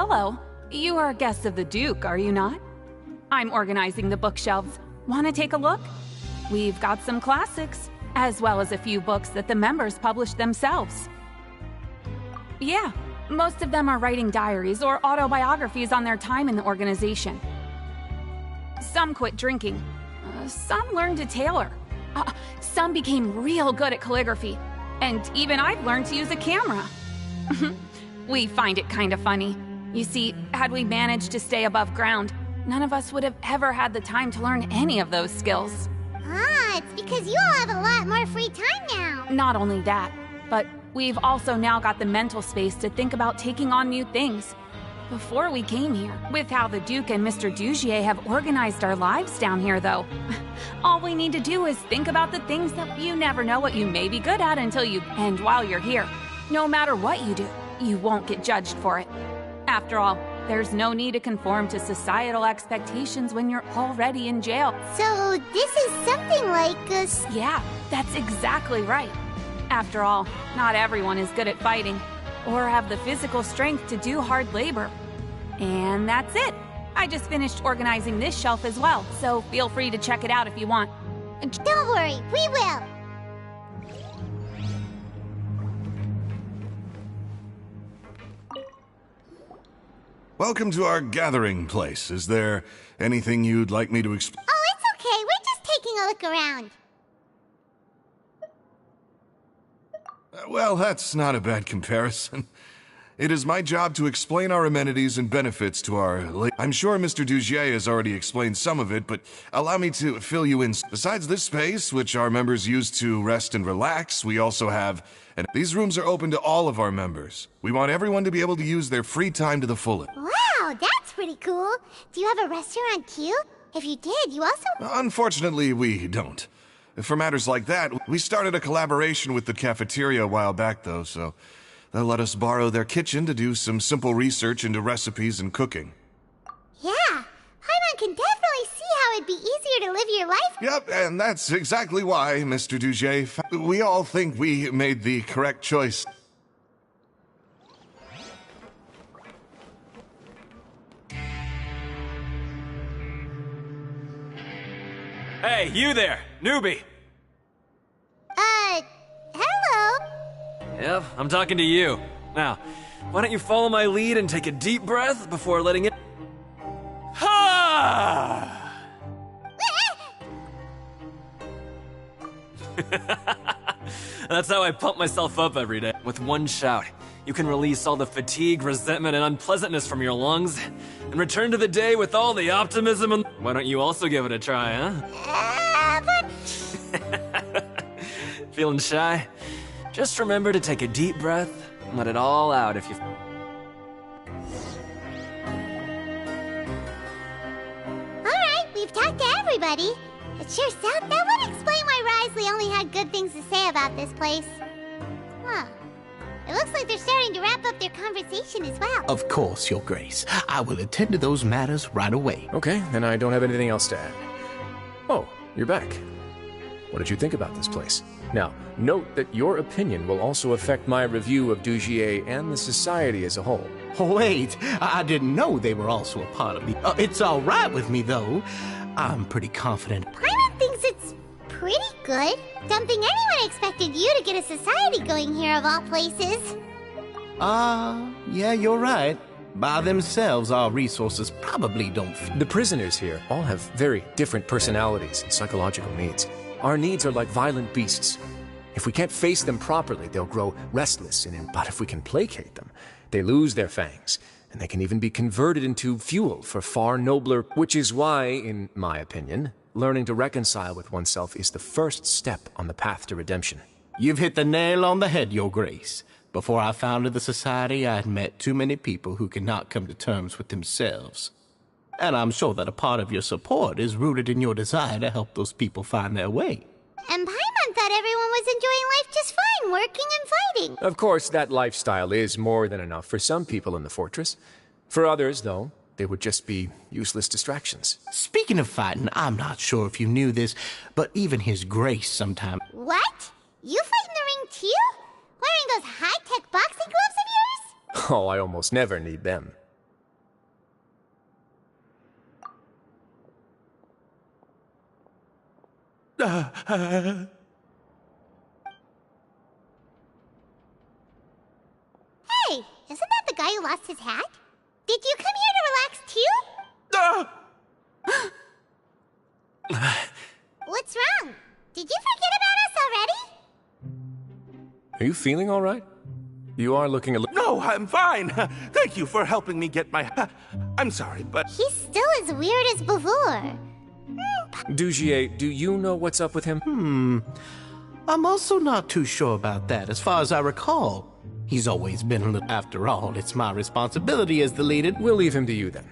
hello. You are guests of the Duke, are you not? I'm organizing the bookshelves. Want to take a look? We've got some classics, as well as a few books that the members published themselves. Yeah, most of them are writing diaries or autobiographies on their time in the organization. Some quit drinking. Some learned to tailor. Some became real good at calligraphy. And even I've learned to use a camera. We find it kind of funny. You see, had we managed to stay above ground, none of us would have ever had the time to learn any of those skills. Ah, it's because you all have a lot more free time now. Not only that, but we've also now got the mental space to think about taking on new things. Before we came here, with how the Duke and Mr. Dugier have organized our lives down here, though, all we need to do is think about the things that you never know what you may be good at until you... And while you're here, no matter what you do, you won't get judged for it. After all, there's no need to conform to societal expectations when you're already in jail. So this is something like a... Yeah, that's exactly right. After all, not everyone is good at fighting, or have the physical strength to do hard labor. And that's it. I just finished organizing this shelf as well, so feel free to check it out if you want. Don't worry, we will! Welcome to our gathering place. Is there anything you'd like me to explain? Oh, it's okay. We're just taking a look around. Well, that's not a bad comparison. It is my job to explain our amenities and benefits to our... I'm sure Mr. Dugier has already explained some of it, but allow me to fill you in. Besides this space, which our members use to rest and relax, we also have... And these rooms are open to all of our members. We want everyone to be able to use their free time to the fullest. Wow, that's pretty cool. Do you have a restaurant too? If you did, you also... Unfortunately, we don't. For matters like that, we started a collaboration with the cafeteria a while back, though, so they'll let us borrow their kitchen to do some simple research into recipes and cooking. Yeah, Paimon can definitely see how it'd be easier to live your life. Yep, and that's exactly why, Mr. Dugier. We all think we made the correct choice. Hey, you there, newbie! Hello? Yep, I'm talking to you. Now, why don't you follow my lead and take a deep breath before letting it... Ha! That's how I pump myself up every day. With one shout, you can release all the fatigue, resentment, and unpleasantness from your lungs, and return to the day with all the optimism and... Why don't you also give it a try, huh? Feeling shy? Just remember to take a deep breath and let it all out if you... Alright, we've talked to everybody. It sure sounds... That would explain why Wriothesley only had good things to say about this place. Huh. It looks like they're starting to wrap up their conversation as well. Of course, Your Grace. I will attend to those matters right away. Okay, then I don't have anything else to add. Oh, you're back. What did you think about this place? Now, note that your opinion will also affect my review of Dugier and the society as a whole. Wait, I didn't know they were also a part of the... it's all right with me, though. I'm pretty confident. Paimon thinks it's pretty good. Don't think anyone expected you to get a society going here of all places. Yeah, you're right. By themselves, our resources probably don't... The prisoners here all have very different personalities and psychological needs. Our needs are like violent beasts. If we can't face them properly, they'll grow restless, but if we can placate them, they lose their fangs, and they can even be converted into fuel for far nobler... Which is why, in my opinion, learning to reconcile with oneself is the first step on the path to redemption. You've hit the nail on the head, Your Grace. Before I founded the society, I had met too many people who could not come to terms with themselves. And I'm sure that a part of your support is rooted in your desire to help those people find their way. And Paimon thought everyone was enjoying life just fine, working and fighting. Of course, that lifestyle is more than enough for some people in the fortress. For others, though, they would just be useless distractions. Speaking of fighting, I'm not sure if you knew this, but even His Grace sometimes... What? You fight in the ring too? Wearing those high-tech boxing gloves of yours? Oh, I almost never need them. Hey, isn't that the guy who lost his hat? Did you come here to relax too? What's wrong? Did you forget about us already? Are you feeling all right? You are looking a little... No, I'm fine. Thank you for helping me get my... I'm sorry, but... He's still as weird as before. Dugier, do you know what's up with him? I'm also not too sure about that. As far as I recall, he's always been a little... After all, it's my responsibility as the leader. We'll leave him to you then.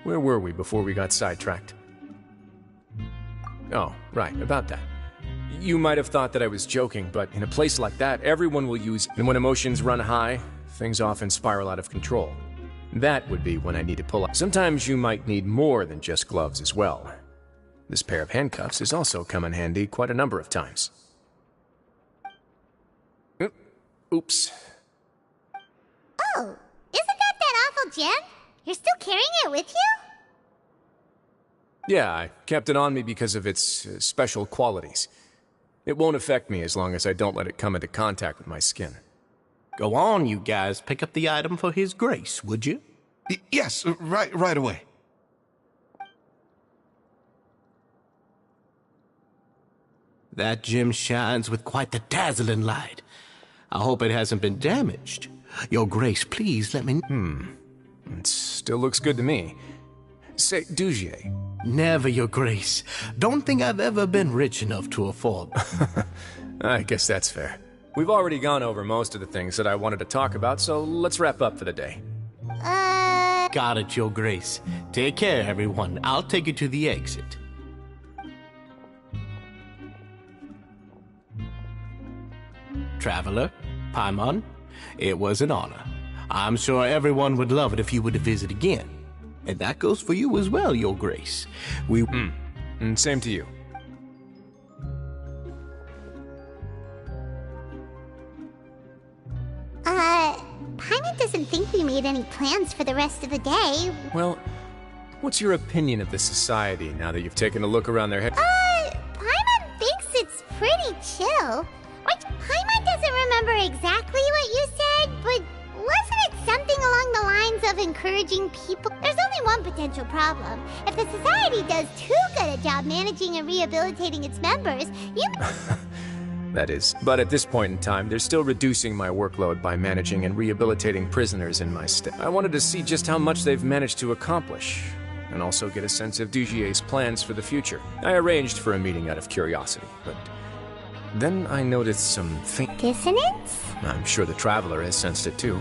Where were we before we got sidetracked? Oh, right, about that. You might have thought that I was joking, but in a place like that, everyone will use... And when emotions run high, things often spiral out of control. That would be when I need to pull out. Sometimes you might need more than just gloves as well. This pair of handcuffs has also come in handy quite a number of times. Oops. Oh, isn't that awful gem? You're still carrying it with you? Yeah, I kept it on me because of its special qualities. It won't affect me as long as I don't let it come into contact with my skin. Go on, you guys. Pick up the item for His Grace, would you? Yes, right away. That gem shines with quite the dazzling light. I hope it hasn't been damaged. Your Grace, please let me... It still looks good to me. Say, Dugier. Never, Your Grace. Don't think I've ever been rich enough to afford. I guess that's fair. We've already gone over most of the things that I wanted to talk about, so let's wrap up for the day. Got it, Your Grace. Take care, everyone. I'll take you to the exit. Traveler, Paimon, it was an honor. I'm sure everyone would love it if you were to visit again. And that goes for you as well, Your Grace. And same to you. Paimon doesn't think we made any plans for the rest of the day. Well, what's your opinion of the society now that you've taken a look around their head? Paimon thinks it's pretty chill. Paimon doesn't remember exactly what you said, but wasn't it something along the lines of encouraging people? There's only one potential problem. If the society does too good a job managing and rehabilitating its members, you... That is. But at this point in time, they're still reducing my workload by managing and rehabilitating prisoners in my state. I wanted to see just how much they've managed to accomplish, and also get a sense of Dugier's plans for the future. I arranged for a meeting out of curiosity, but then I noticed some faint... Dissonance? I'm sure the Traveler has sensed it too.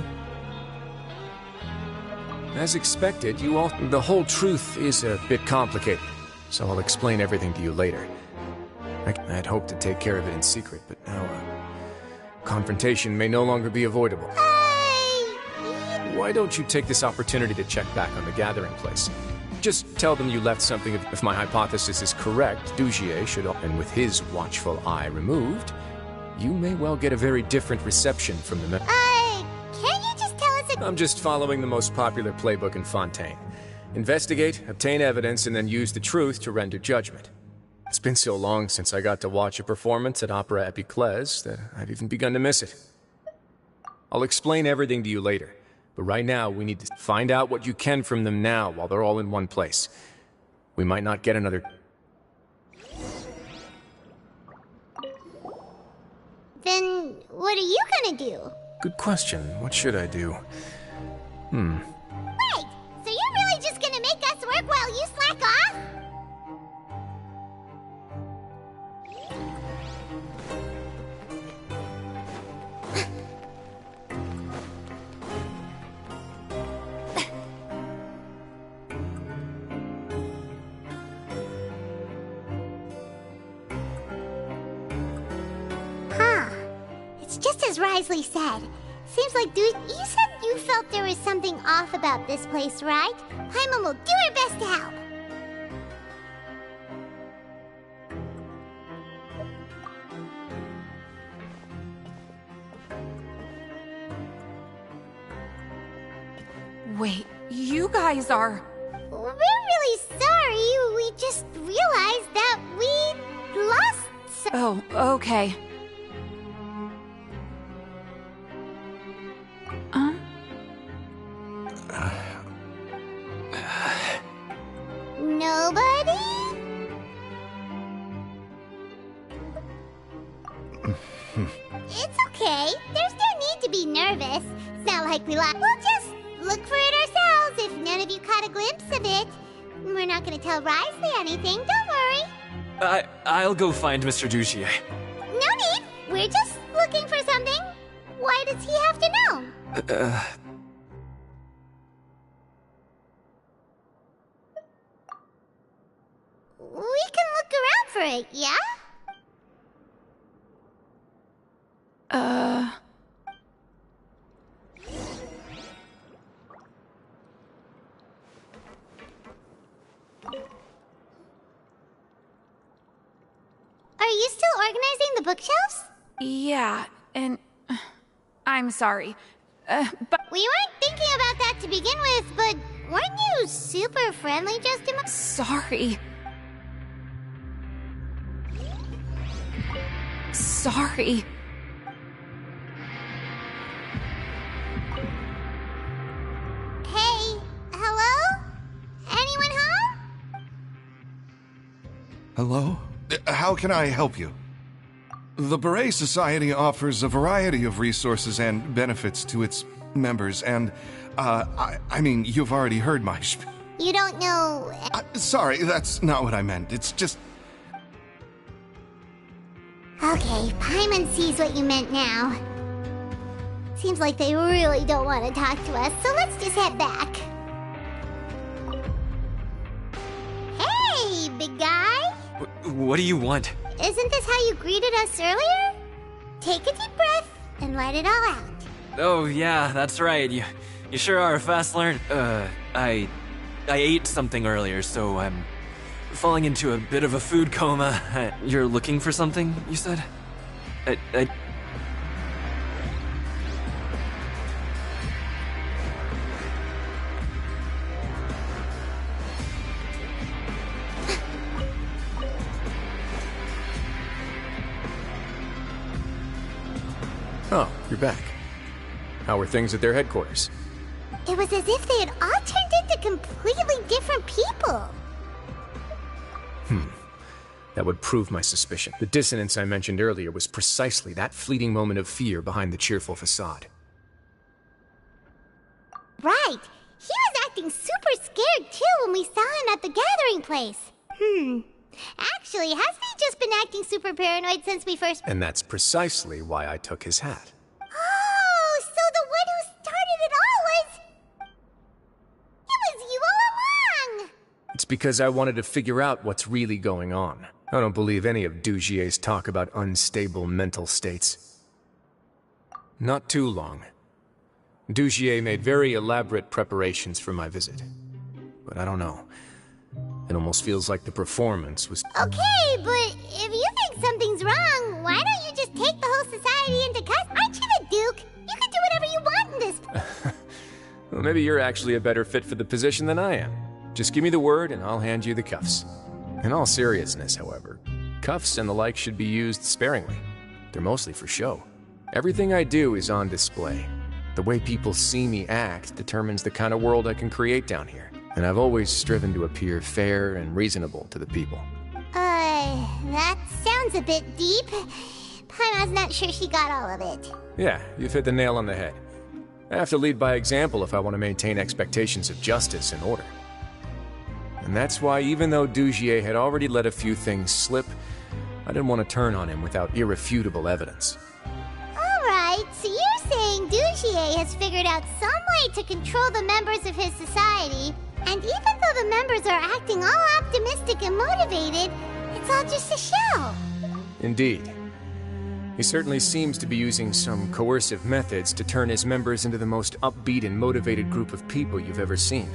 As expected, the whole truth is a bit complicated, so I'll explain everything to you later. I'd hoped to take care of it in secret, but now, confrontation may no longer be avoidable. Why don't you take this opportunity to check back on the gathering place? Just tell them you left something. If my hypothesis is correct, Dugier should, and with his watchful eye removed, you may well get a very different reception from the can't you just tell us I'm just following the most popular playbook in Fontaine. Investigate, obtain evidence, and then use the truth to render judgment. It's been so long since I got to watch a performance at Opera Epiclese that I've even begun to miss it. I'll explain everything to you later, but right now we need to find out what you can from them now while they're all in one place. We might not get another... Then what are you gonna do? Good question. What should I do? Wait, so you're really just gonna make us work while you slack off? It's just as Wriothesley said. Seems like, dude, you said you felt there was something off about this place, right? Paimon will do her best to help. Wait, you guys are... We're really sorry. We just realized that we Oh, okay. Nobody? It's okay. There's no need to be nervous. It's not like we lost. We'll just look for it ourselves if none of you caught a glimpse of it. We're not gonna tell Wriothesley anything, don't worry. I'll go find Mr. Dugier. No need. We're just looking for something. Why does he have to know? We can look around for it, yeah? Are you still organizing the bookshelves? Yeah, and I'm sorry. But We weren't thinking about that to begin with, but weren't you super friendly just a moment? sorry. Sorry. Hey, hello? Anyone home? Hello? How can I help you? The Beret Society offers a variety of resources and benefits to its members, and, I mean, you've already heard my You don't know... sorry, that's not what I meant. It's just... Okay, Paimon sees what you meant now. Seems like they really don't want to talk to us, so let's just head back. Hey, big guy! What do you want? Isn't this how you greeted us earlier? Take a deep breath and let it all out. Oh, yeah, that's right. You sure are a fast learner. I ate something earlier, so I'm falling into a bit of a food coma. You're looking for something, you said? Oh, you're back. How were things at their headquarters? It was as if they had all turned into completely different people. That would prove my suspicion. The dissonance I mentioned earlier was precisely that fleeting moment of fear behind the cheerful facade. Right. He was acting super scared too when we saw him at the gathering place. Actually, hasn't he just been acting super paranoid since we first... And that's precisely why I took his hat. Oh, so the one who started it all was... It was you all along! It's because I wanted to figure out what's really going on. I don't believe any of Dugier's talk about unstable mental states. Not too long. Dugier made very elaborate preparations for my visit. But I don't know. It almost feels like the performance was... Okay, but if you think something's wrong, why don't you just take the whole society into custody? Aren't you the Duke? You can do whatever you want in this... Well, maybe you're actually a better fit for the position than I am. Just give me the word and I'll hand you the cuffs. In all seriousness, however, cuffs and the like should be used sparingly. They're mostly for show. Everything I do is on display. The way people see me act determines the kind of world I can create down here. And I've always striven to appear fair and reasonable to the people. That sounds a bit deep. Paimon's not sure she got all of it. Yeah, you've hit the nail on the head. I have to lead by example if I want to maintain expectations of justice and order. And that's why, even though Dugier had already let a few things slip, I didn't want to turn on him without irrefutable evidence. Alright, so you're saying Dugier has figured out some way to control the members of his society, and even though the members are acting all optimistic and motivated, it's all just a show. Indeed. He certainly seems to be using some coercive methods to turn his members into the most upbeat and motivated group of people you've ever seen.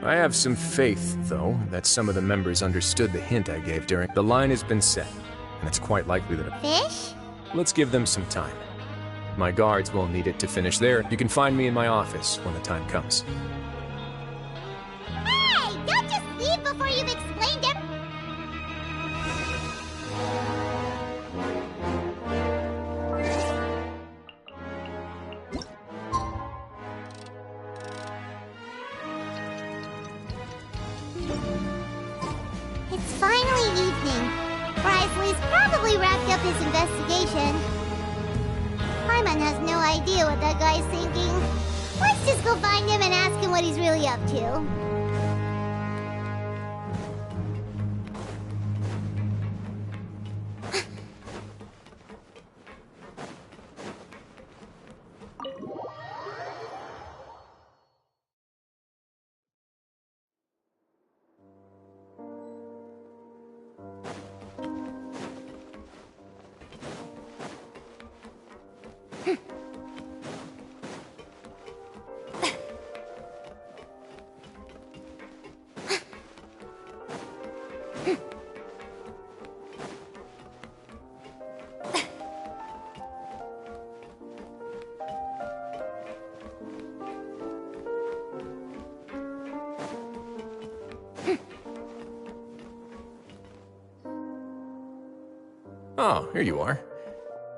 I have some faith, though, that some of the members understood the hint I gave during... The line has been set, and it's quite likely that... Fish? Let's give them some time. My guards won't need it to finish there. You can find me in my office when the time comes. Hey! Don't just leave before you've explained it! Wriothesley's probably wrapped up his investigation. Paimon has no idea what that guy's thinking. Let's just go find him and ask him what he's really up to. Oh, here you are.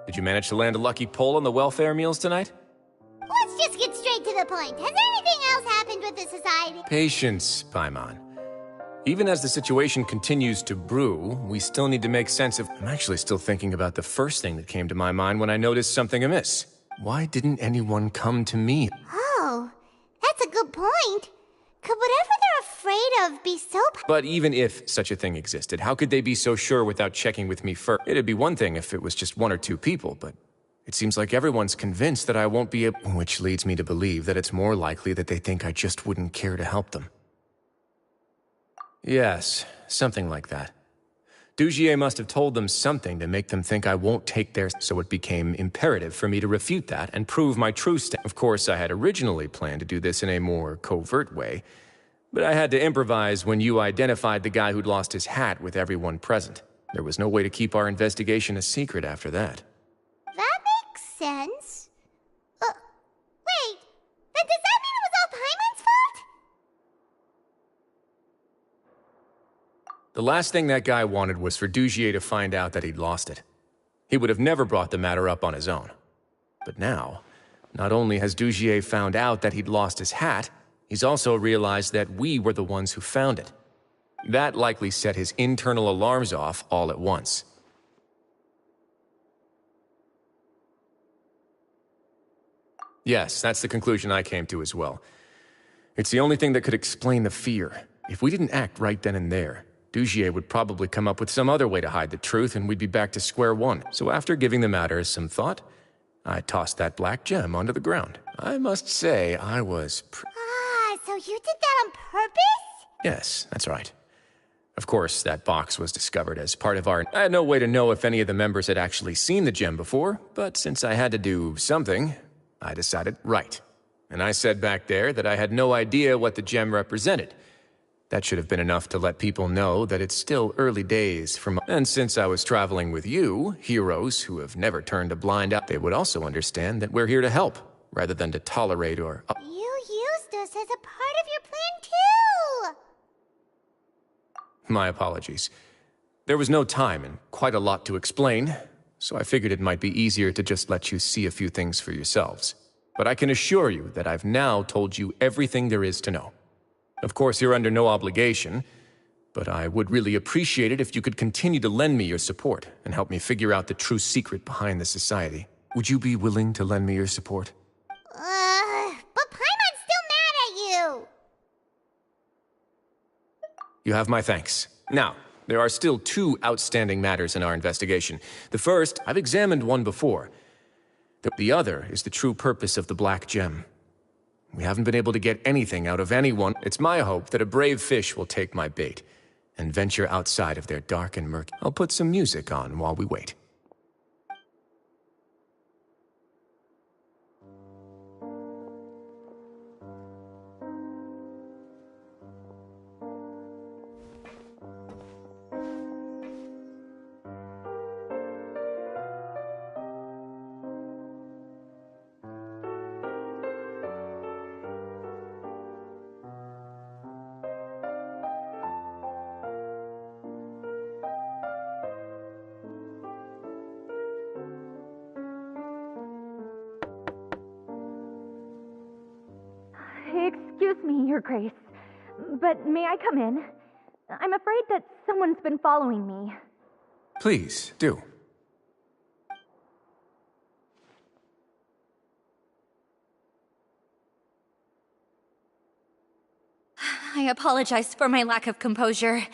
Did you manage to land a lucky pull on the welfare meals tonight? Let's just get straight to the point. Has anything else happened with the society? Patience, Paimon. Even as the situation continues to brew, we still need to make sense of... I'm actually still thinking about the first thing that came to my mind when I noticed something amiss. Why didn't anyone come to me? Oh, that's a good point. Could whatever they're afraid of be so... But even if such a thing existed, how could they be so sure without checking with me first? It'd be one thing if it was just one or two people, but it seems like everyone's convinced that I won't be able... Which leads me to believe that it's more likely that they think I just wouldn't care to help them. Yes, something like that. Dugier must have told them something to make them think I won't take their... So it became imperative for me to refute that and prove my true stand. Of course, I had originally planned to do this in a more covert way, but I had to improvise when you identified the guy who'd lost his hat with everyone present. There was no way to keep our investigation a secret after that. That makes sense. Wait, then does that mean it was all Paimon's fault? The last thing that guy wanted was for Dugier to find out that he'd lost it. He would have never brought the matter up on his own. But now, not only has Dugier found out that he'd lost his hat, he's also realized that we were the ones who found it. That likely set his internal alarms off all at once. Yes, that's the conclusion I came to as well. It's the only thing that could explain the fear. If we didn't act right then and there, Dugier would probably come up with some other way to hide the truth and we'd be back to square one. So after giving the matter some thought, I tossed that black gem onto the ground. I must say, I was So you did that on purpose? Yes, that's right. Of course, that box was discovered as part of our... I had no way to know if any of the members had actually seen the gem before, but since I had to do something, I decided right. And I said back there that I had no idea what the gem represented. That should have been enough to let people know that it's still early days from... And since I was traveling with you, heroes who have never turned a blind eye, they would also understand that we're here to help, rather than to tolerate or... You used us as a part of your plan, too! My apologies. There was no time and quite a lot to explain, so I figured it might be easier to just let you see a few things for yourselves. But I can assure you that I've now told you everything there is to know. Of course, you're under no obligation, but I would really appreciate it if you could continue to lend me your support and help me figure out the true secret behind the society. Would you be willing to lend me your support? But Paimon's still mad at you! You have my thanks. Now, there are still two outstanding matters in our investigation. The first, I've examined one before. The other is the true purpose of the Black Gem. We haven't been able to get anything out of anyone. It's my hope that a brave fish will take my bait and venture outside of their dark and murky. I'll put some music on while we wait. Excuse me, Your Grace, but may I come in? I'm afraid that someone's been following me. Please, do. I apologize for my lack of composure.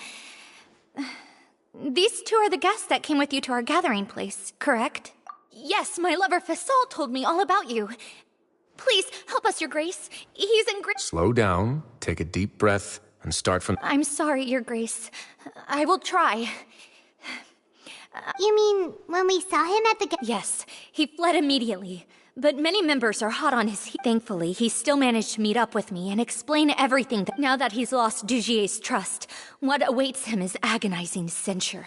These two are the guests that came with you to our gathering place, correct? Yes, my lover Fasol told me all about you. Please, help us, Your Grace. He's in great— Slow down, take a deep breath, and start from— I'm sorry, Your Grace. I will try. You mean when we saw him at the Yes, he fled immediately. But many members are hot on his heels. Thankfully, he still managed to meet up with me and explain everything. Now that he's lost Dugier's trust, what awaits him is agonizing censure.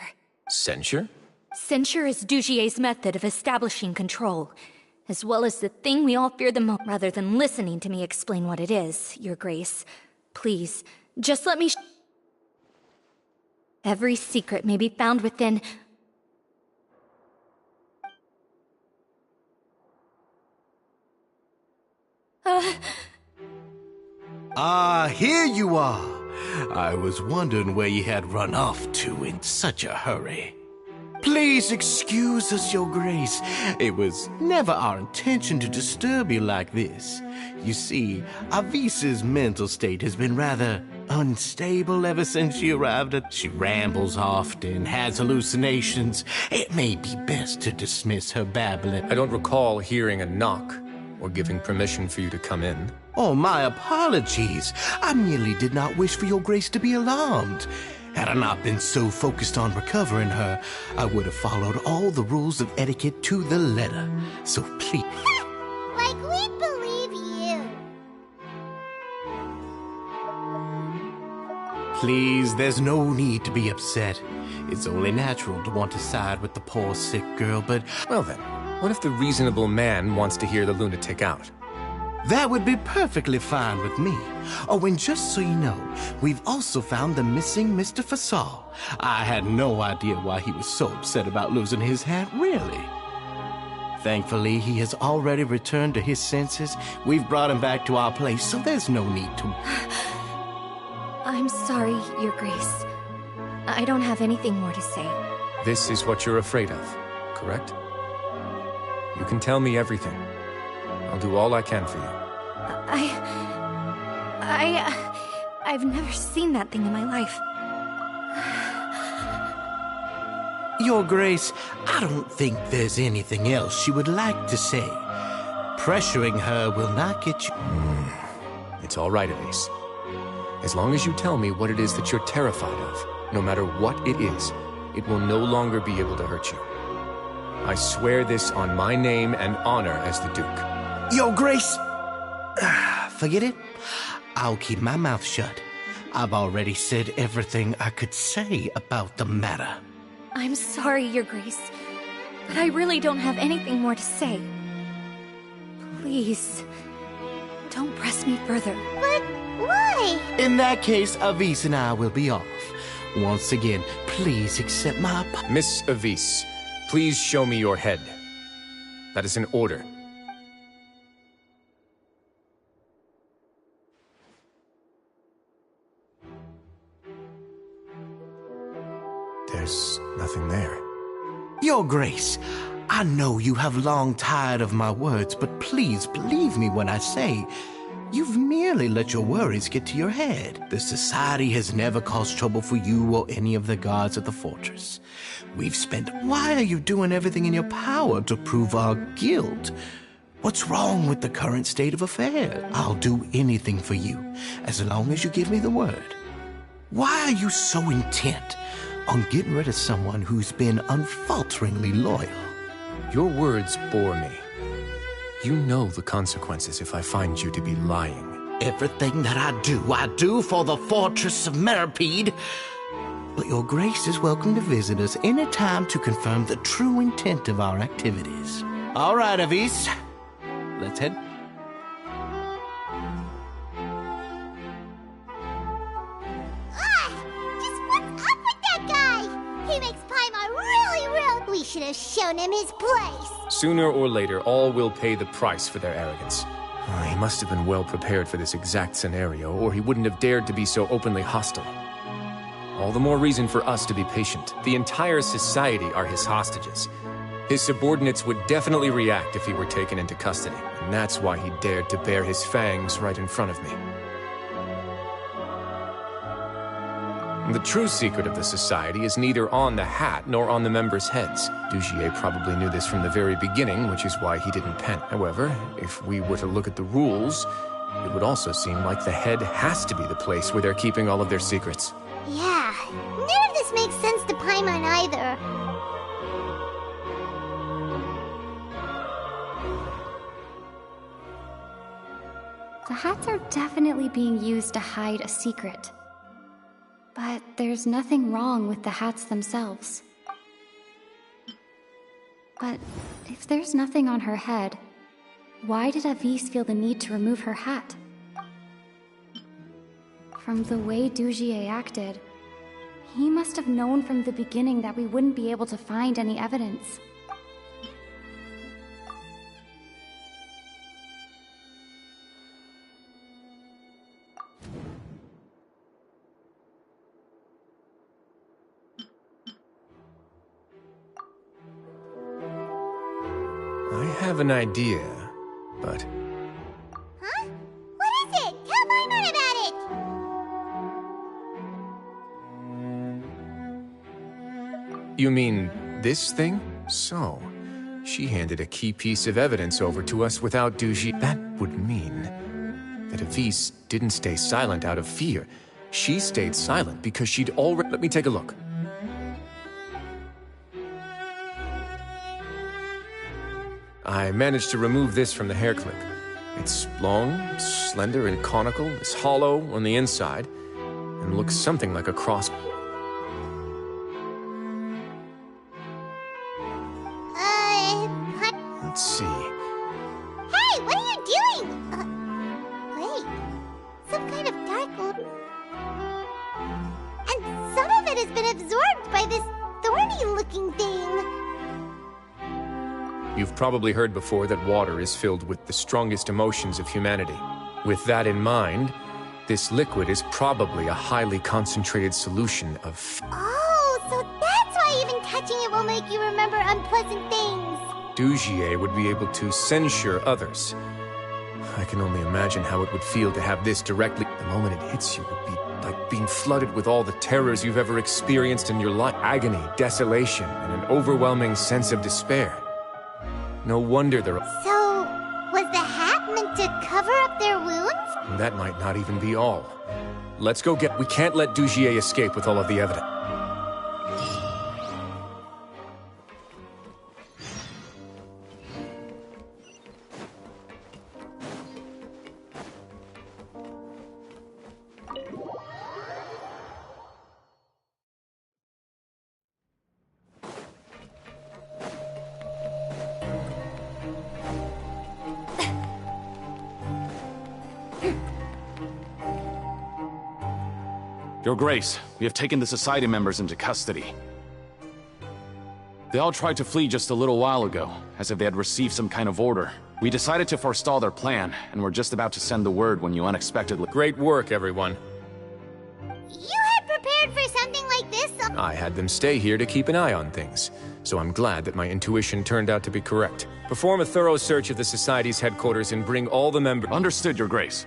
Censure? Censure is Dugier's method of establishing control, as well as the thing we all fear the most. Rather than listening to me explain what it is, Your Grace, please, just let me Every secret may be found within— here you are. I was wondering where you had run off to in such a hurry. Please excuse us, Your Grace. It was never our intention to disturb you like this. You see, Avisa's mental state has been rather unstable ever since she arrived. She rambles often, has hallucinations. It may be best to dismiss her babbling. I don't recall hearing a knock or giving permission for you to come in. Oh, my apologies. I merely did not wish for Your Grace to be alarmed. Had I not been so focused on recovering her, I would have followed all the rules of etiquette to the letter. So please... Like we believe you. Please, there's no need to be upset. It's only natural to want to side with the poor sick girl, but... Well then, what if the reasonable man wants to hear the lunatic out? That would be perfectly fine with me. Oh, and just so you know, we've also found the missing Mr. Fasol. I had no idea why he was so upset about losing his hat, really. Thankfully, he has already returned to his senses. We've brought him back to our place, so there's no need to... I'm sorry, Your Grace. I don't have anything more to say. This is what you're afraid of, correct? You can tell me everything. I'll do all I can for you. I've never seen that thing in my life. Your Grace, I don't think there's anything else she would like to say. Pressuring her will not get you... It's all right, Elise. As long as you tell me what it is that you're terrified of, no matter what it is, it will no longer be able to hurt you. I swear this on my name and honor as the Duke. Your Grace! Forget it. I'll keep my mouth shut. I've already said everything I could say about the matter. I'm sorry, Your Grace, but I really don't have anything more to say. Please, don't press me further. But why? In that case, Avise and I will be off. Once again, please accept my... Miss Avise, please show me your head. That is an order. There's nothing there. Your Grace, I know you have long tired of my words, but please believe me when I say you've merely let your worries get to your head. The Society has never caused trouble for you or any of the guards at the fortress. We've spent... Why are you doing everything in your power to prove our guilt? What's wrong with the current state of affairs? I'll do anything for you, as long as you give me the word. Why are you so intent on getting rid of someone who's been unfalteringly loyal? Your words bore me. You know the consequences if I find you to be lying. Everything that I do for the Fortress of Meripede. But Your Grace is welcome to visit us any time to confirm the true intent of our activities. All right, Avise. Let's head. We should have shown him his place. Sooner or later, all will pay the price for their arrogance. He must have been well prepared for this exact scenario, or he wouldn't have dared to be so openly hostile. All the more reason for us to be patient. The entire society are his hostages. His subordinates would definitely react if he were taken into custody, and that's why he dared to bare his fangs right in front of me. The true secret of the society is neither on the hat nor on the members' heads. Dugier probably knew this from the very beginning, which is why he didn't pen. However, if we were to look at the rules, it would also seem like the head has to be the place where they're keeping all of their secrets. Yeah, none of this makes sense to Paimon either. The hats are definitely being used to hide a secret. But there's nothing wrong with the hats themselves. But if there's nothing on her head, why did Avis feel the need to remove her hat? From the way Dugier acted, he must have known from the beginning that we wouldn't be able to find any evidence. I have an idea, but... Huh? What is it? Tell Paimon about it! You mean this thing? So, she handed a key piece of evidence over to us without Dugier. That would mean that Avis didn't stay silent out of fear. She stayed silent because she'd already... Let me take a look. I managed to remove this from the hair clip. It's long, slender, and conical. It's hollow on the inside, and looks something like a cross. Let's see. Hey, what are you doing? Wait. Some kind of dark... And some of it has been absorbed by this thorny-looking thing. You've probably heard before that water is filled with the strongest emotions of humanity. With that in mind, this liquid is probably a highly concentrated solution of... Oh, so that's why even touching it will make you remember unpleasant things. Dugier would be able to censure others. I can only imagine how it would feel to have this directly... The moment it hits you would be like being flooded with all the terrors you've ever experienced in your life. Agony, desolation, and an overwhelming sense of despair. No wonder they're... So, was the hat meant to cover up their wounds? That might not even be all. Let's go get... We can't let Dugier escape with all of the evidence. Your Grace, we have taken the Society members into custody. They all tried to flee just a little while ago, as if they had received some kind of order. We decided to forestall their plan, and were just about to send the word when you unexpectedly... Great work, everyone. You had prepared for something like this? I had them stay here to keep an eye on things, so I'm glad that my intuition turned out to be correct. Perform a thorough search of the Society's headquarters and bring all the members... Understood, Your Grace.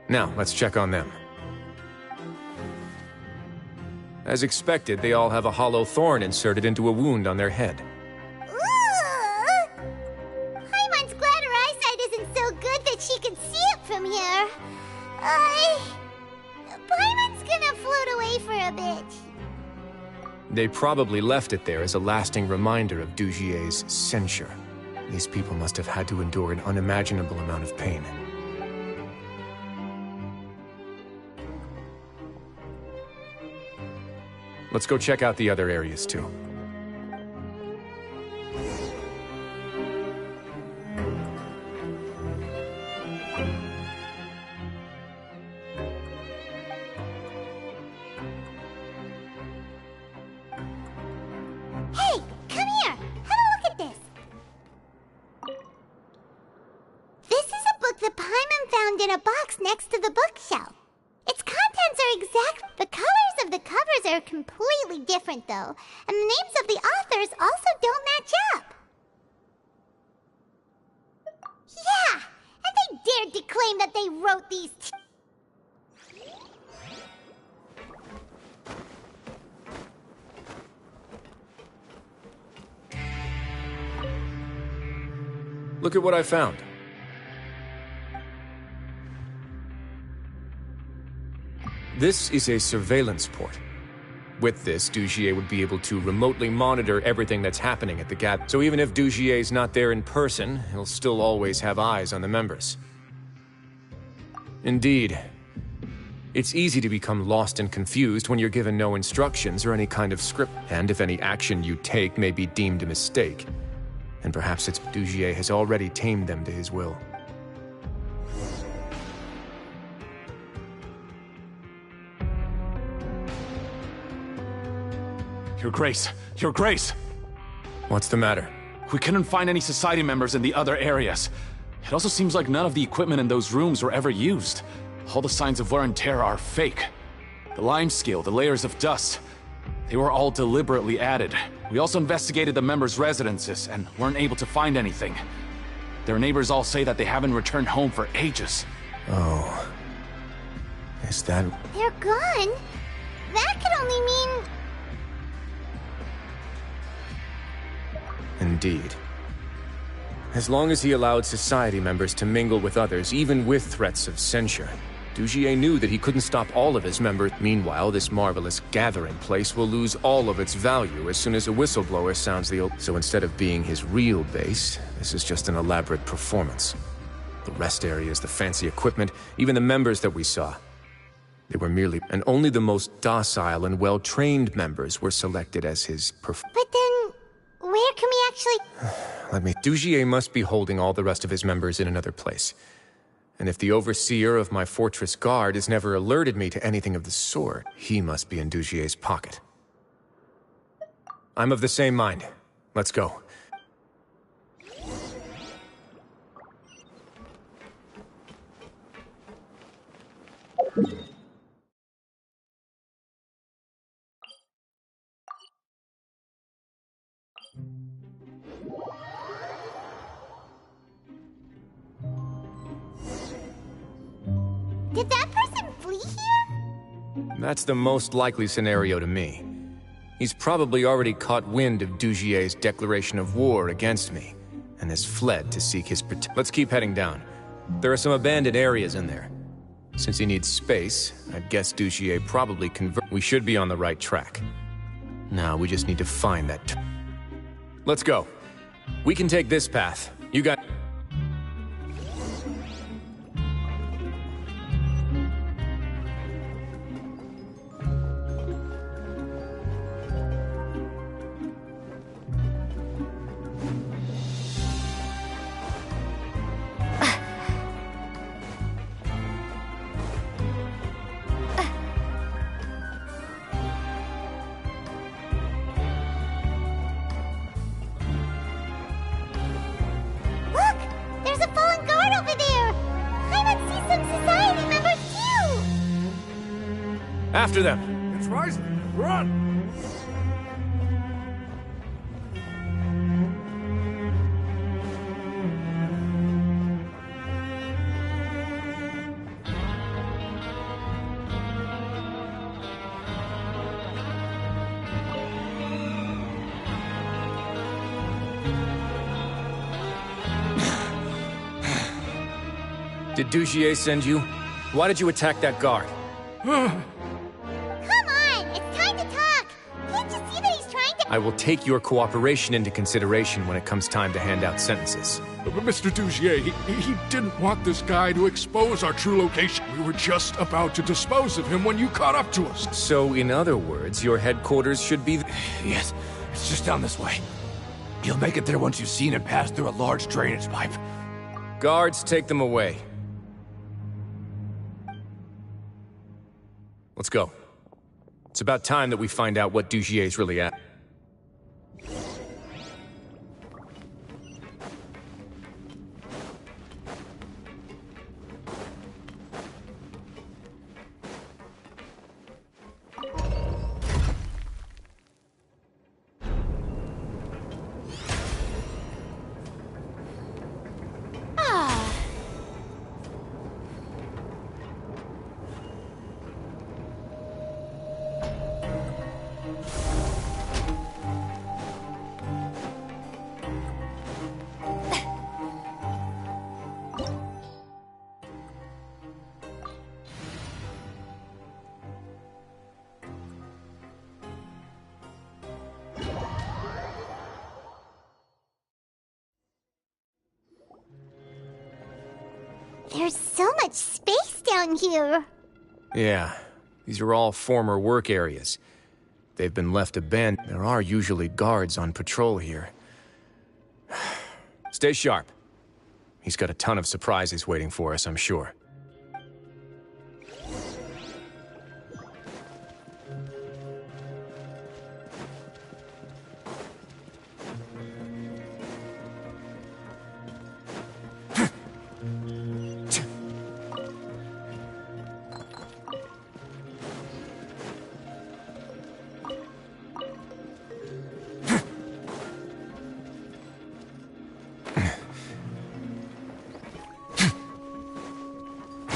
Now, let's check on them. As expected, they all have a hollow thorn inserted into a wound on their head. Paimon's glad her eyesight isn't so good that she can see it from here. Paimon's gonna float away for a bit. They probably left it there as a lasting reminder of Dugier's censure. These people must have had to endure an unimaginable amount of pain. Let's go check out the other areas, too. Hey, come here! Have a look at this! This is a book that Paimon found in a box next to the bookshelf. It exact. The colors of the covers are completely different, though, and the names of the authors also don't match up. Yeah, and they dared to claim that they wrote these. Look at what I found. This is a surveillance port. With this, Dugier would be able to remotely monitor everything that's happening at the gathering. So even if Dugier's not there in person, he'll still always have eyes on the members. Indeed. It's easy to become lost and confused when you're given no instructions or any kind of script, and if any action you take may be deemed a mistake. And perhaps it's Dugier has already tamed them to his will. Your Grace! Your Grace! What's the matter? We couldn't find any Society members in the other areas. It also seems like none of the equipment in those rooms were ever used. All the signs of wear and tear are fake. The lime scale, the layers of dust, they were all deliberately added. We also investigated the members' residences and weren't able to find anything. Their neighbors all say that they haven't returned home for ages. Oh. Is that... They're gone? That could only mean... Indeed. As long as he allowed Society members to mingle with others, even with threats of censure, Dugier knew that he couldn't stop all of his members. Meanwhile, this marvelous gathering place will lose all of its value as soon as a whistleblower sounds the... So instead of being his real base, this is just an elaborate performance. The rest area is the fancy equipment, even the members that we saw. They were merely... And only the most docile and well-trained members were selected as his... But then... where can we actually... Let me... Dugier must be holding all the rest of his members in another place. And if the overseer of my fortress guard has never alerted me to anything of the sort, he must be in Dugier's pocket. I'm of the same mind. Let's go. Did that person flee here? That's the most likely scenario to me. He's probably already caught wind of Dugier's declaration of war against me, and has fled to seek his protection. Let's keep heading down. There are some abandoned areas in there. Since he needs space, I'd guess Dugier probably We should be on the right track. Now we just need to find that... Let's go. We can take this path. You got... After them! It's Wriothesley! Run! Did Dugier send you? Why did you attack that guard? I will take your cooperation into consideration when it comes time to hand out sentences. But Mr. Dugier, he didn't want this guy to expose our true location. We were just about to dispose of him when you caught up to us. So, in other words, your headquarters should be... Yes, it's just down this way. You'll make it there once you've seen it pass through a large drainage pipe. Guards, take them away. Let's go. It's about time that we find out what Dugier's really at. There's so much space down here. Yeah, these are all former work areas. They've been left abandoned. There are usually guards on patrol here. Stay sharp. He's got a ton of surprises waiting for us, I'm sure.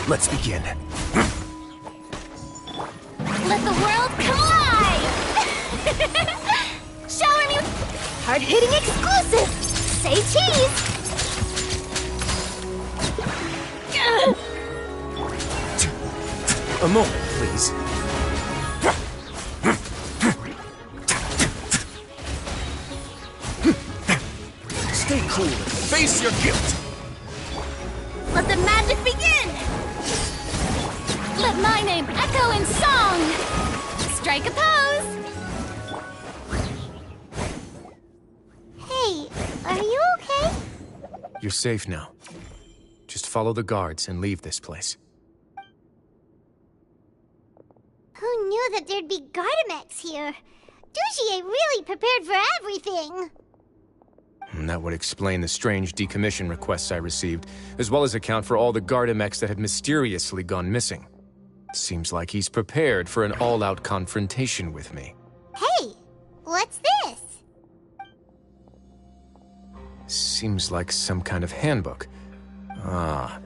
Let's begin. Let the world come alive! Showing you hard-hitting exclusive! Say cheese! A moment, please. Stay cool and face your guilt! Let the magic begin! Let my name echo in song! Strike a pose! Hey, are you okay? You're safe now. Just follow the guards and leave this place. Who knew that there'd be Gardamex here? Dujier really prepared for everything! And that would explain the strange decommission requests I received, as well as account for all the Gardamex that had mysteriously gone missing. Seems like he's prepared for an all-out confrontation with me. Hey, what's this? Seems like some kind of handbook. Ah,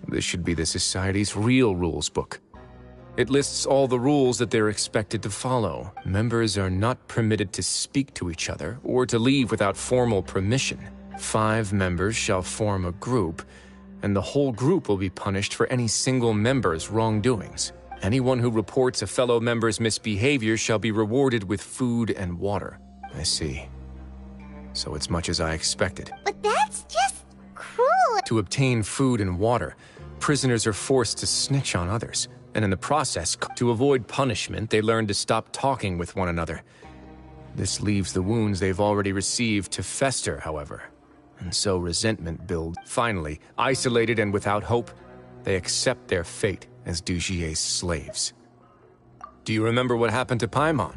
this should be the Society's real rules book. It lists all the rules that they're expected to follow. Members are not permitted to speak to each other or to leave without formal permission. 5 members shall form a group, and the whole group will be punished for any single member's wrongdoings. Anyone who reports a fellow member's misbehavior shall be rewarded with food and water. I see. So it's much as I expected. But that's just cruel. To obtain food and water, prisoners are forced to snitch on others. And in the process, to avoid punishment, they learn to stop talking with one another. This leaves the wounds they've already received to fester, however. And so resentment builds. Finally, isolated and without hope, they accept their fate as Dujier's slaves. Do you remember what happened to Paimon?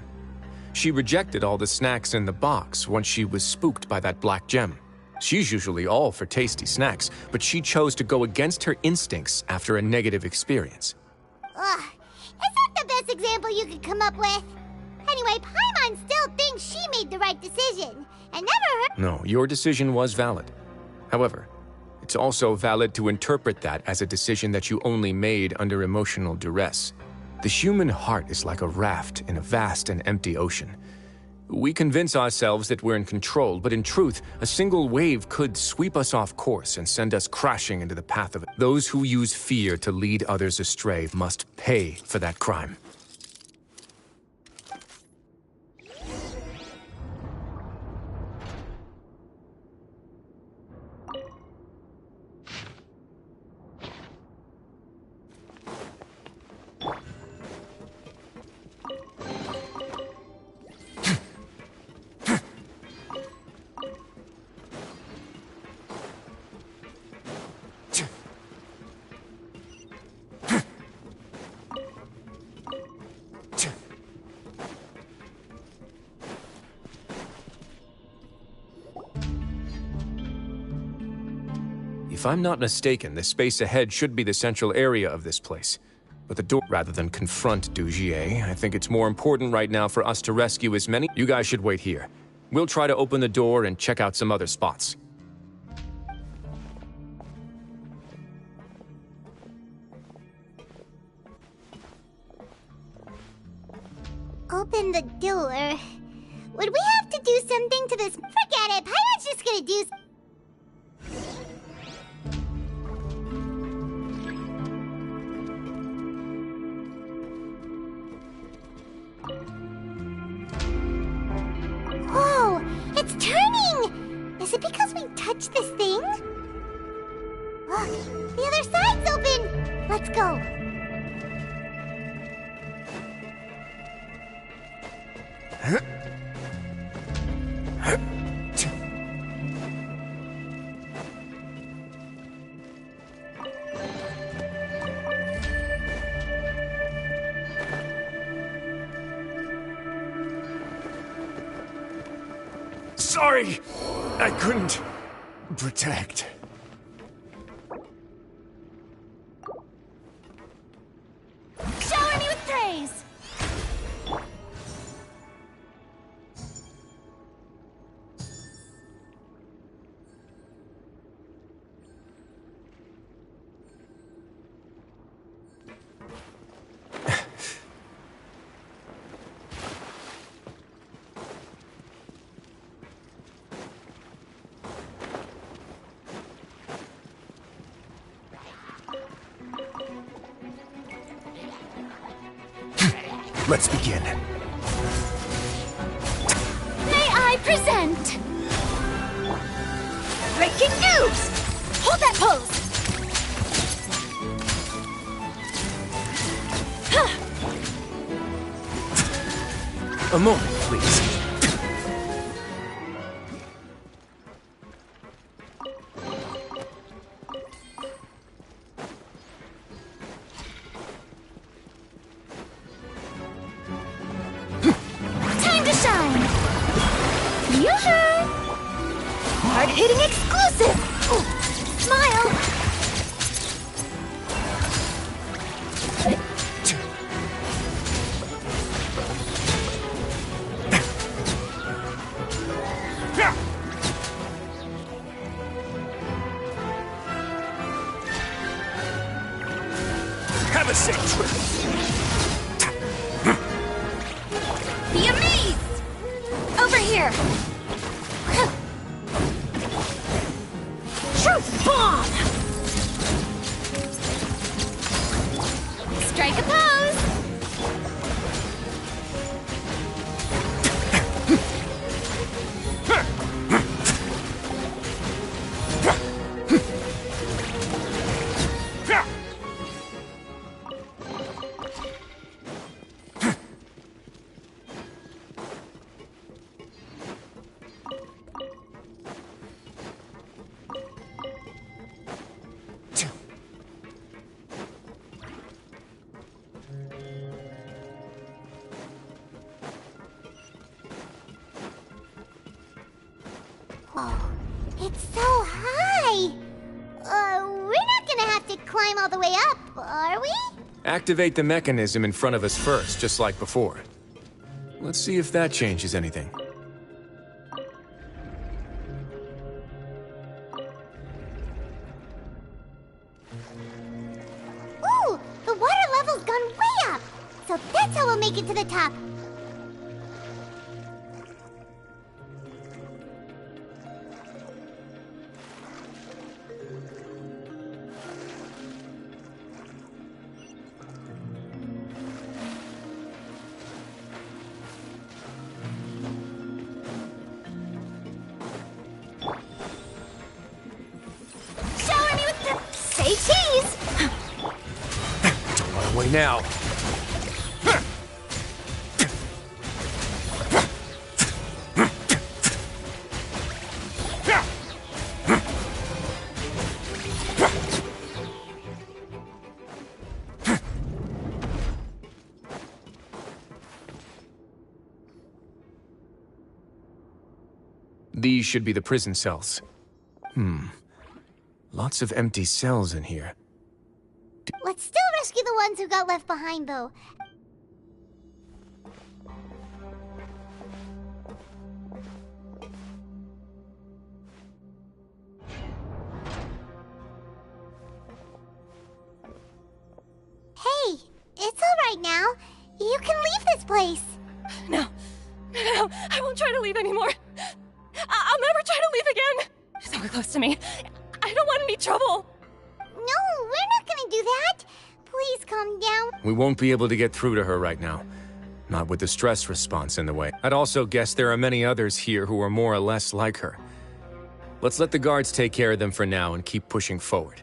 She rejected all the snacks in the box once she was spooked by that black gem. She's usually all for tasty snacks, but she chose to go against her instincts after a negative experience. Ugh, is that the best example you could come up with? Anyway, Paimon still thinks she made the right decision, and never heard— No, your decision was valid. However, it's also valid to interpret that as a decision that you only made under emotional duress. The human heart is like a raft in a vast and empty ocean. We convince ourselves that we're in control, but in truth, a single wave could sweep us off course and send us crashing into the path of it. Those who use fear to lead others astray must pay for that crime. If I'm not mistaken, the space ahead should be the central area of this place. But the door— rather than confront Dujier, I think it's more important right now for us to rescue as many— You guys should wait here. We'll try to open the door and check out some other spots. Open the door. Would we have to do something to this? Forget it, Pirate's just gonna do— Whoa! It's turning! Is it because we touched this thing? Look, The other side's open! Let's go. Sorry! I couldn't protect. Shower me with praise! Let's begin. May I present? Breaking news! Hold that pose! A moment, please. Time to shine! Yoo-hoo! Hard-hitting exclusive! Smile! Have a safe trip. Be amazed! Over here! Truth bomb! Strike a pose! Whoa, it's so high! We're not gonna have to climb all the way up, are we? Activate the mechanism in front of us first, just like before. Let's see if that changes anything. Ooh, the water level's gone way up! So that's how we'll make it to the top. Shower me with the... Say cheese! Don't run away now. These should be the prison cells. Lots of empty cells in here. Let's still rescue the ones who got left behind, though. Hey, it's all right now. You can leave this place. No, I won't try to leave anymore. I'll never try to leave again. So close to me. I don't want any trouble. No, we're not gonna do that. Please calm down. We won't be able to get through to her right now. Not with the stress response in the way. I'd also guess there are many others here who are more or less like her. Let's let the guards take care of them for now and keep pushing forward.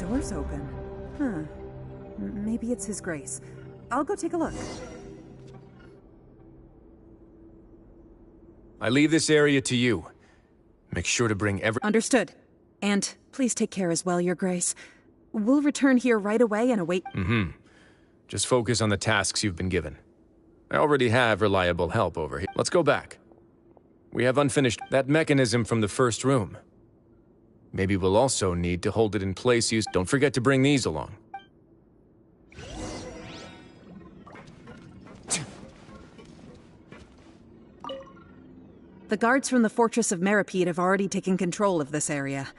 door's open. Huh. Maybe it's His Grace. I'll go take a look. I leave this area to you. Make sure to bring Understood. And please take care as well, Your Grace. We'll return here right away and await— Just focus on the tasks you've been given. I already have reliable help over here. Let's go back. We have unfinished that mechanism from the first room. Maybe we'll also need to hold it in place. Don't forget to bring these along. The guards from the Fortress of Meripede have already taken control of this area.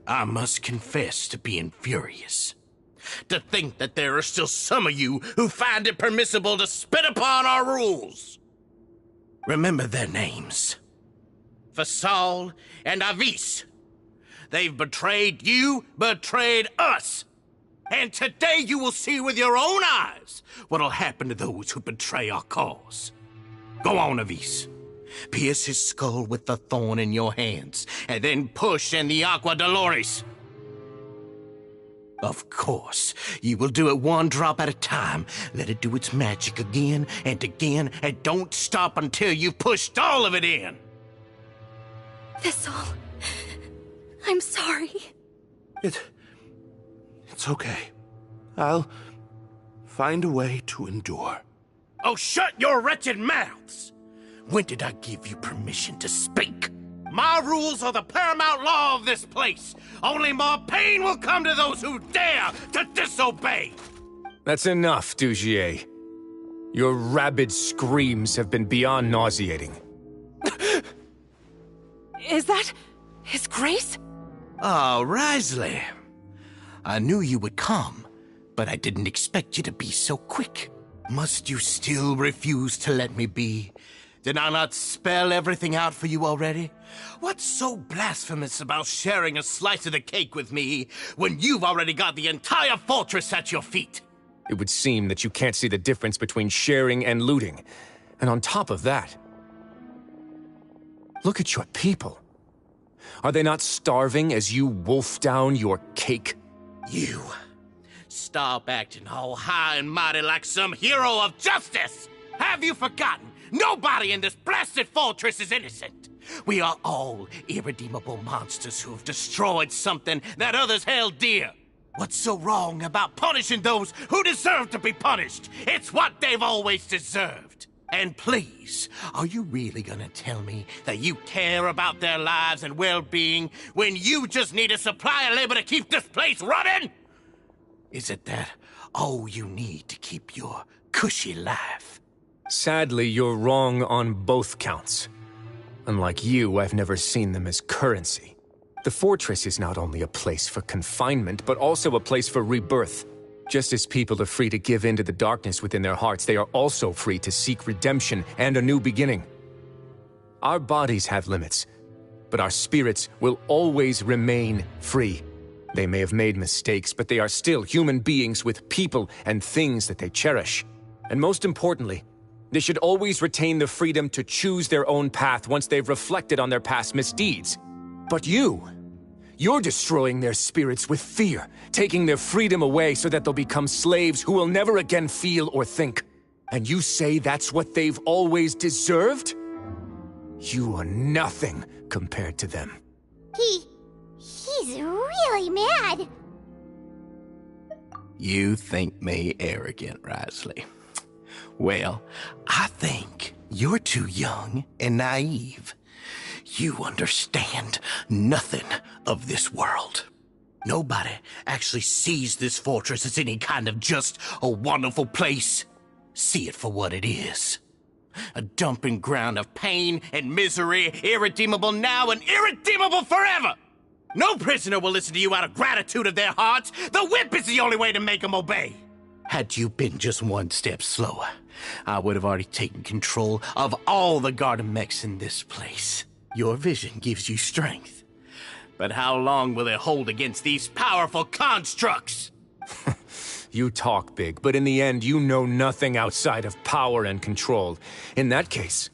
I must confess to being furious. To think that there are still some of you who find it permissible to spit upon our rules. Remember their names. Fasal and Avis. They've betrayed you, betrayed us. And today you will see with your own eyes what'll happen to those who betray our cause. Go on, Avis. Pierce his skull with the thorn in your hands, and then push in the Aqua Dolores. Of course, you will do it one drop at a time. Let it do its magic again, and don't stop until you've pushed all of it in. Thistle, I'm sorry. It's okay. I'll find a way to endure. Oh, shut your wretched mouths! When did I give you permission to speak? My rules are the paramount law of this place. Only more pain will come to those who dare to disobey. That's enough, Dugier. Your rabid screams have been beyond nauseating. Is that His Grace? Oh, Wriothesley. I knew you would come, but I didn't expect you to be so quick. Must you still refuse to let me be? Did I not spell everything out for you already? What's so blasphemous about sharing a slice of the cake with me when you've already got the entire fortress at your feet? It would seem that you can't see the difference between sharing and looting. And on top of that, look at your people. Are they not starving as you wolf down your cake? You. Stop acting all high and mighty like some hero of justice! Have you forgotten? Nobody in this blasted fortress is innocent. We are all irredeemable monsters who have destroyed something that others held dear. What's so wrong about punishing those who deserve to be punished? It's what they've always deserved. And please, are you really gonna tell me that you care about their lives and well-being when you just need a supply of labor to keep this place running? Is it that all you need to keep your cushy life? Sadly, you're wrong on both counts. Unlike you, I've never seen them as currency. The fortress is not only a place for confinement, but also a place for rebirth. Just as people are free to give in to the darkness within their hearts, they are also free to seek redemption and a new beginning. Our bodies have limits, but our spirits will always remain free. They may have made mistakes, but they are still human beings with people and things that they cherish. And most importantly, They should always retain the freedom to choose their own path once they've reflected on their past misdeeds. But you're destroying their spirits with fear, taking their freedom away so that they'll become slaves who will never again feel or think. And you say that's what they've always deserved? You are nothing compared to them. He's really mad. You think me arrogant, Wriothesley? Well, I think you're too young and naive. You understand nothing of this world. Nobody actually sees this fortress as any kind of just a wonderful place. See it for what it is. A dumping ground of pain and misery, irredeemable now and irredeemable forever! No prisoner will listen to you out of gratitude of their hearts. The whip is the only way to make them obey. Had you been just one step slower, I would have already taken control of all the garden mechs in this place. Your vision gives you strength. But how long will it hold against these powerful constructs? You talk big, but in the end, you know nothing outside of power and control. In that case,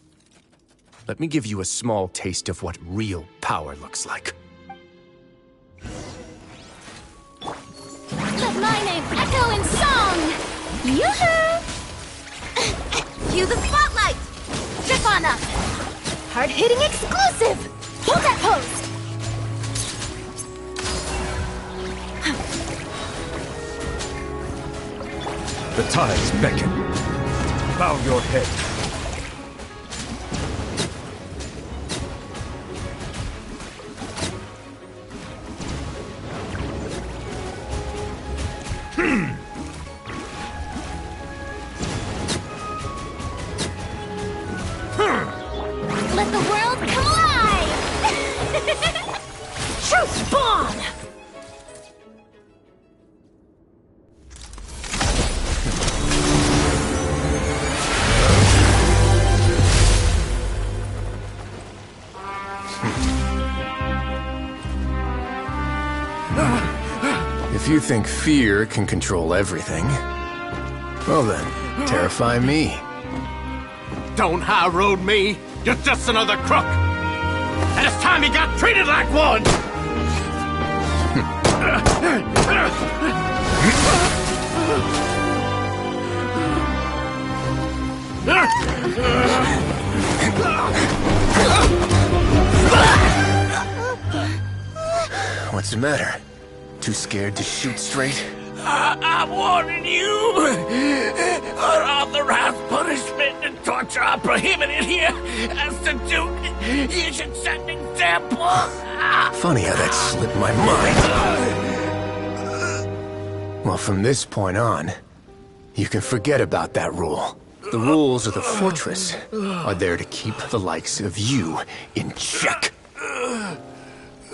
let me give you a small taste of what real power looks like. Let my name echo in song! Yoo-hoo! Cue the spotlight! Drip on up! Hard-hitting exclusive! Hold that pose! The tides beckon. Bow your head. Let the world come alive! Truth bomb! If you think fear can control everything, well then, terrify me. Don't high road me. You're just another crook. And it's time you got treated like one. What's the matter? Too scared to shoot straight? I'm warning you. Unauthorized punishment and torture are prohibited here. As the Duke, you should set an example. Funny how that slipped my mind. Well, from this point on, you can forget about that rule. The rules of the fortress are there to keep the likes of you in check.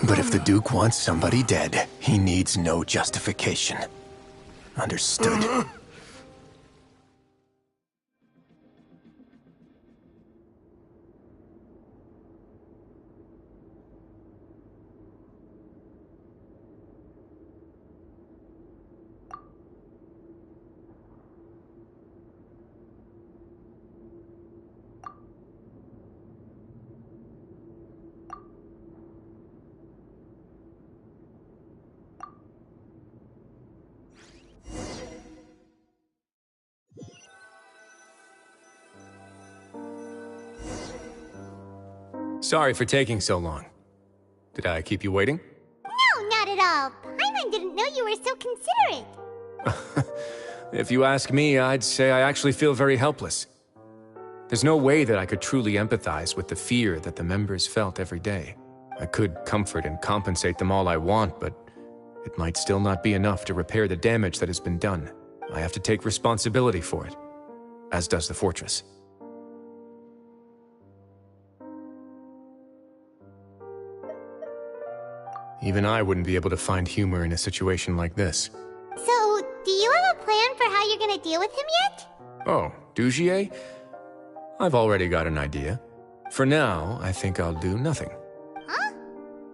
But if the Duke wants somebody dead, he needs no justification. Understood. Sorry for taking so long. Did I keep you waiting? No, not at all. Paimon didn't know you were so considerate. If you ask me, I'd say I actually feel very helpless. There's no way that I could truly empathize with the fear that the members felt every day. I could comfort and compensate them all I want, but it might still not be enough to repair the damage that has been done. I have to take responsibility for it, as does the fortress. Even I wouldn't be able to find humor in a situation like this. So, do you have a plan for how you're gonna deal with him yet? Oh, Dugier? I've already got an idea. For now, I think I'll do nothing. Huh?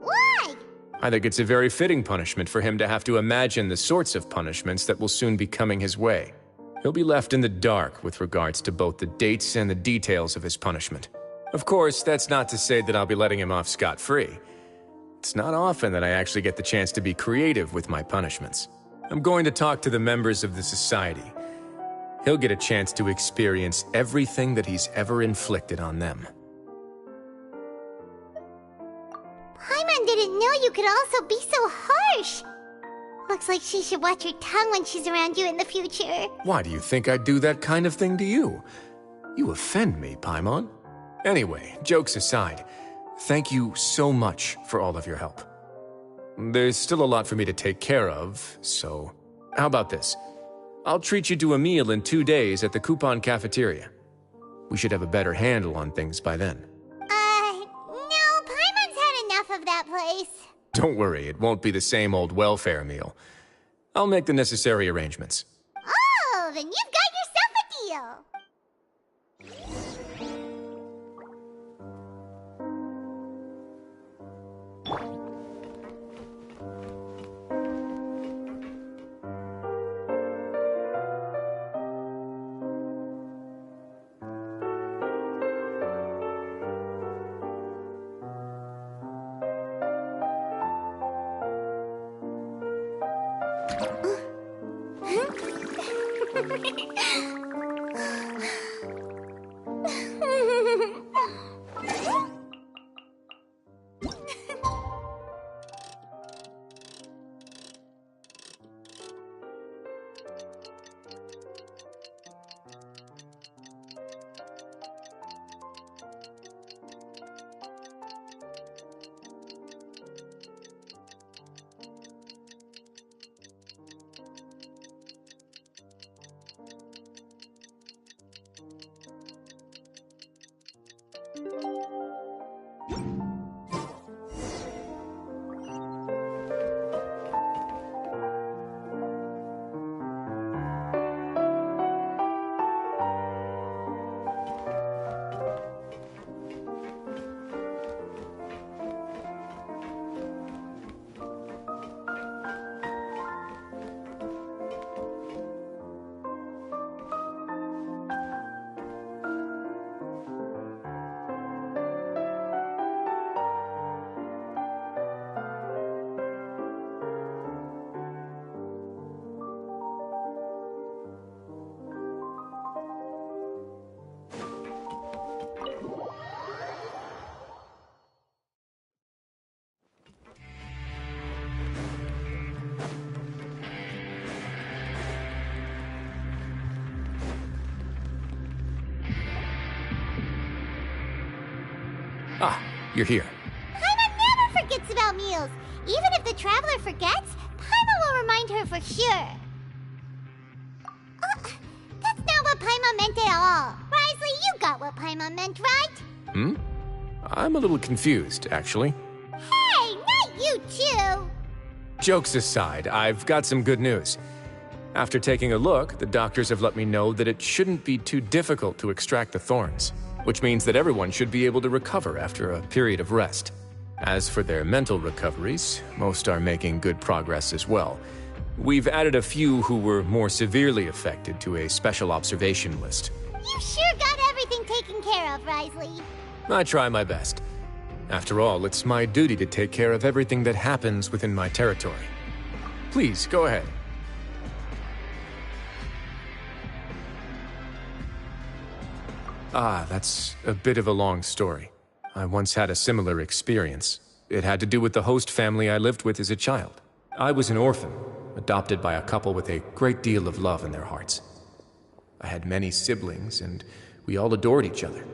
Why? I think it's a very fitting punishment for him to have to imagine the sorts of punishments that will soon be coming his way. He'll be left in the dark with regards to both the dates and the details of his punishment. Of course, that's not to say that I'll be letting him off scot-free. It's not often that I actually get the chance to be creative with my punishments. I'm going to talk to the members of the society. He'll get a chance to experience everything that he's ever inflicted on them. Paimon didn't know you could also be so harsh. Looks like she should watch her tongue when she's around you in the future. Why do you think I'd do that kind of thing to you? You offend me, Paimon. Anyway, jokes aside, thank you so much for all of your help. There's still a lot for me to take care of, so how about this? I'll treat you to a meal in 2 days at the Coupon Cafeteria. We should have a better handle on things by then. No, Paimon's had enough of that place. Don't worry, it won't be the same old welfare meal. I'll make the necessary arrangements. Oh, then you've got yourself a deal. Ah, you're here. Paimon never forgets about meals. Even if the traveler forgets, Paimon will remind her for sure. That's not what Paimon meant at all. Wriothesley, you got what Paimon meant, right? I'm a little confused, actually. Hey, not you too! Jokes aside, I've got some good news. After taking a look, the doctors have let me know that it shouldn't be too difficult to extract the thorns, which means that everyone should be able to recover after a period of rest. As for their mental recoveries, most are making good progress as well. We've added a few who were more severely affected to a special observation list. You sure got everything taken care of, Wriothesley. I try my best. After all, it's my duty to take care of everything that happens within my territory. Please, go ahead. Ah, that's a bit of a long story. I once had a similar experience. It had to do with the host family I lived with as a child. I was an orphan, adopted by a couple with a great deal of love in their hearts. I had many siblings, and we all adored each other.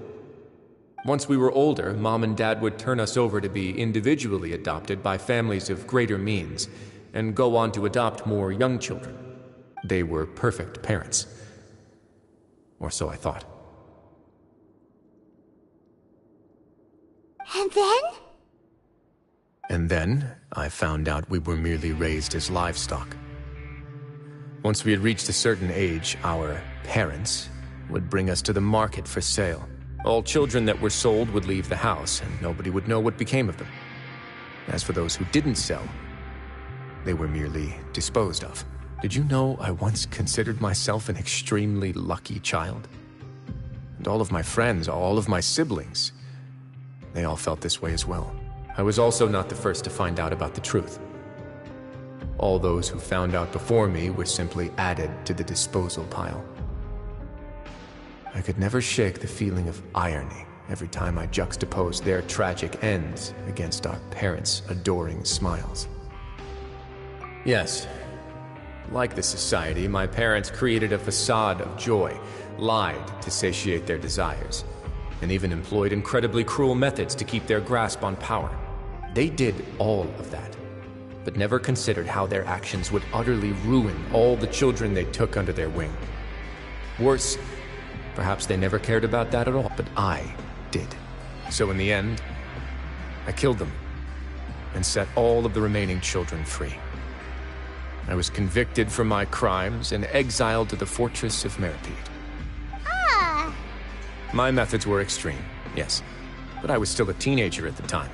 Once we were older, Mom and Dad would turn us over to be individually adopted by families of greater means, and go on to adopt more young children. They were perfect parents. Or so I thought. And then? And then, I found out we were merely raised as livestock. Once we had reached a certain age, our parents would bring us to the market for sale. All children that were sold would leave the house, and nobody would know what became of them. As for those who didn't sell, they were merely disposed of. Did you know I once considered myself an extremely lucky child? And all of my friends, all of my siblings, they all felt this way as well. I was also not the first to find out about the truth. All those who found out before me were simply added to the disposal pile. I could never shake the feeling of irony every time I juxtaposed their tragic ends against our parents' adoring smiles. Yes, like the society, my parents created a facade of joy, lied to satiate their desires, and even employed incredibly cruel methods to keep their grasp on power. They did all of that, but never considered how their actions would utterly ruin all the children they took under their wing. Worse, perhaps they never cared about that at all, but I did. So in the end, I killed them and set all of the remaining children free. I was convicted for my crimes and exiled to the fortress of Meripede. Ah! My methods were extreme, yes, but I was still a teenager at the time.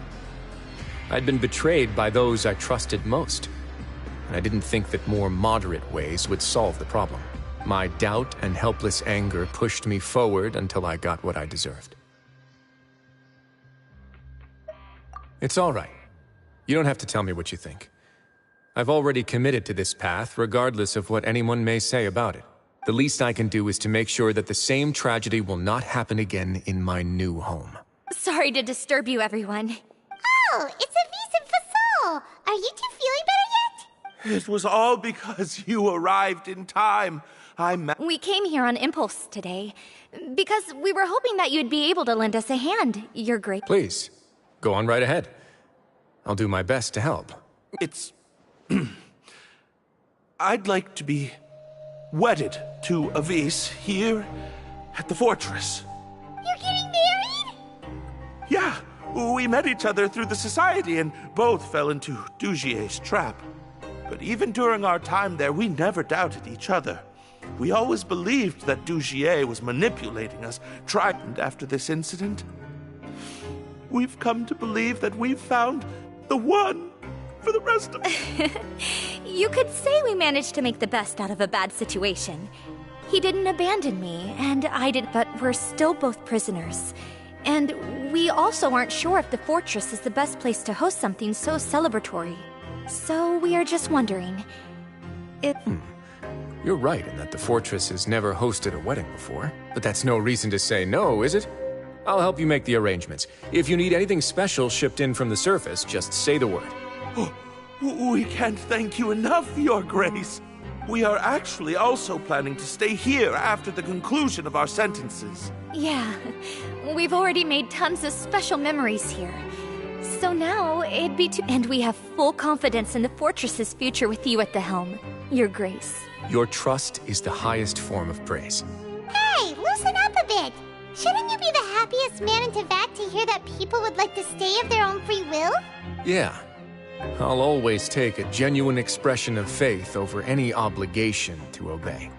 I'd been betrayed by those I trusted most, and I didn't think that more moderate ways would solve the problem. My doubt and helpless anger pushed me forward until I got what I deserved. It's all right. You don't have to tell me what you think. I've already committed to this path, regardless of what anyone may say about it. The least I can do is to make sure that the same tragedy will not happen again in my new home. Sorry to disturb you, everyone. Oh, it's Avis and Fasol! Are you two feeling better yet? It was all because you arrived in time. We came here on impulse today, because we were hoping that you'd be able to lend us a hand, Your Grace. Please, go on right ahead. I'll do my best to help. It's... I'd like to be wedded to Avis here at the fortress. You're getting married? Yeah, we met each other through the society and both fell into Dugier's trap. But even during our time there, we never doubted each other. We always believed that Dugier was manipulating us, and after this incident, we've come to believe that we've found the one for the rest of us. You could say we managed to make the best out of a bad situation. He didn't abandon me, and I did, but we're still both prisoners. And we also aren't sure if the fortress is the best place to host something so celebratory. So we are just wondering if... You're right in that the fortress has never hosted a wedding before, but that's no reason to say no, is it? I'll help you make the arrangements. If you need anything special shipped in from the surface, just say the word. We can't thank you enough, Your Grace. We are actually also planning to stay here after the conclusion of our sentences. Yeah, we've already made tons of special memories here. So now it'd be and we have full confidence in the fortress's future with you at the helm, Your Grace. Your trust is the highest form of praise. Hey, loosen up a bit. Shouldn't you be the happiest man in Teyvat to hear that people would like to stay of their own free will? Yeah. I'll always take a genuine expression of faith over any obligation to obey.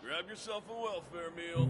Grab yourself a welfare meal.